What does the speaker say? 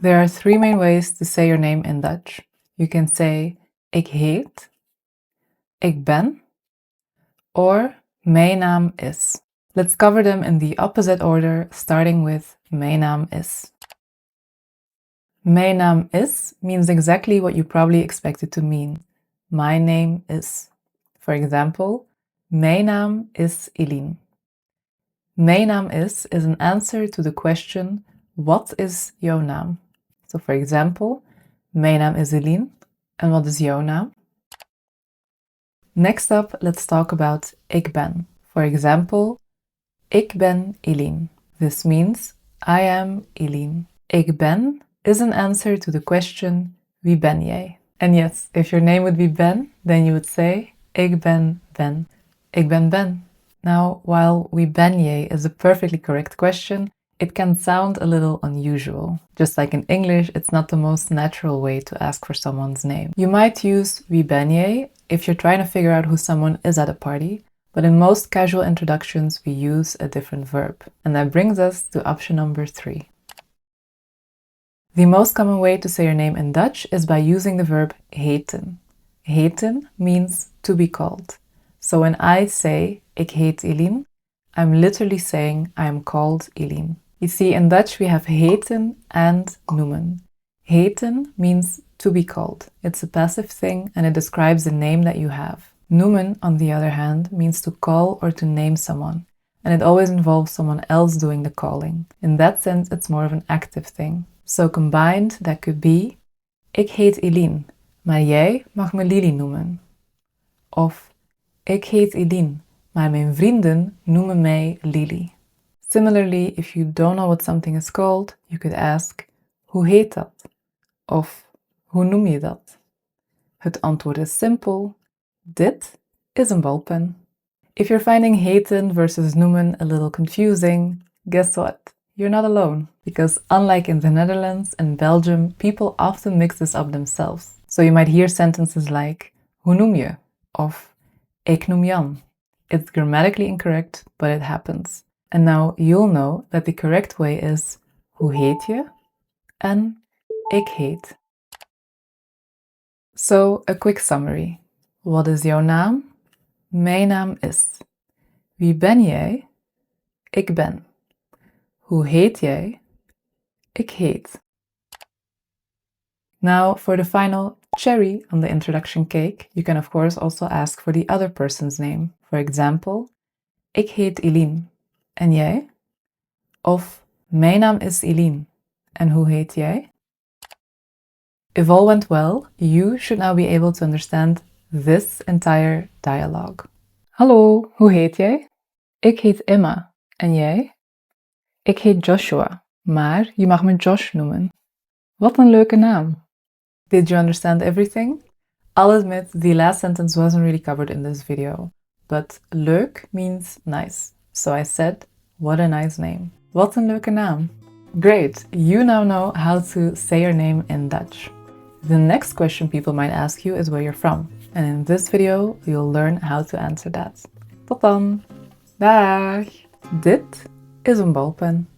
There are three main ways to say your name in Dutch. You can say ik heet, ik ben, or mijn naam is. Let's cover them in the opposite order, starting with mijn naam is. Mijn naam is means exactly what you probably expect it to mean. My name is. For example, mijn naam is Eileen. Mijn naam is an answer to the question, what is jouw naam? So for example, mijn naam is Eileen, and what is jouw naam? Next up, let's talk about ik ben. For example, ik ben Eileen. This means I am Eileen. Ik ben is an answer to the question, wie ben jij? And yes, if your name would be Ben, then you would say, ik ben Ben. Ik ben Ben. Now, while wie ben jij is a perfectly correct question, it can sound a little unusual. Just like in English, it's not the most natural way to ask for someone's name. You might use wie ben jij if you're trying to figure out who someone is at a party, but in most casual introductions we use a different verb. And that brings us to option number 3. The most common way to say your name in Dutch is by using the verb heten. Heten means to be called. So when I say ik heet Eileen, I'm literally saying I am called Eileen. You see, in Dutch we have heten and noemen. Heten means to be called. It's a passive thing and it describes the name that you have. Noemen, on the other hand, means to call or to name someone, and it always involves someone else doing the calling. In that sense, it's more of an active thing. So combined, that could be, ik heet Eileen, maar jij mag me Lily noemen. Of, ik heet Eileen, maar mijn vrienden noemen mij Lily. Similarly, if you don't know what something is called, you could ask, hoe heet dat? Of, hoe noem je dat? Het antwoord is simpel. Dit is een balpen. If you're finding heten versus noemen a little confusing, guess what? You're not alone. Because unlike in the Netherlands and Belgium, people often mix this up themselves. So you might hear sentences like, hoe noem je? Of, ik noem Jan. It's grammatically incorrect, but it happens. And now you'll know that the correct way is, hoe heet je? En, ik heet. So, a quick summary. Wat is jouw naam? Mijn naam is. Wie ben jij? Ik ben. Hoe heet jij? Ik heet. Now, for the final cherry on the introduction cake, you can of course also ask for the other person's name. For example, ik heet Eileen. En jij? Of, mijn naam is Eileen. En hoe heet jij? If all went well, you should now be able to understand this entire dialogue. Hallo, hoe heet jij? Ik heet Emma. En jij? Ik heet Joshua, maar je mag me Josh noemen. Wat een leuke naam. Did you understand everything? I'll admit, the last sentence wasn't really covered in this video, but leuk means nice. So I said, what a nice name. Wat een leuke naam. Great, you now know how to say your name in Dutch. The next question people might ask you is where you're from. And in this video, you'll learn how to answer that. Tot dan! Dag! Dit is een balpen.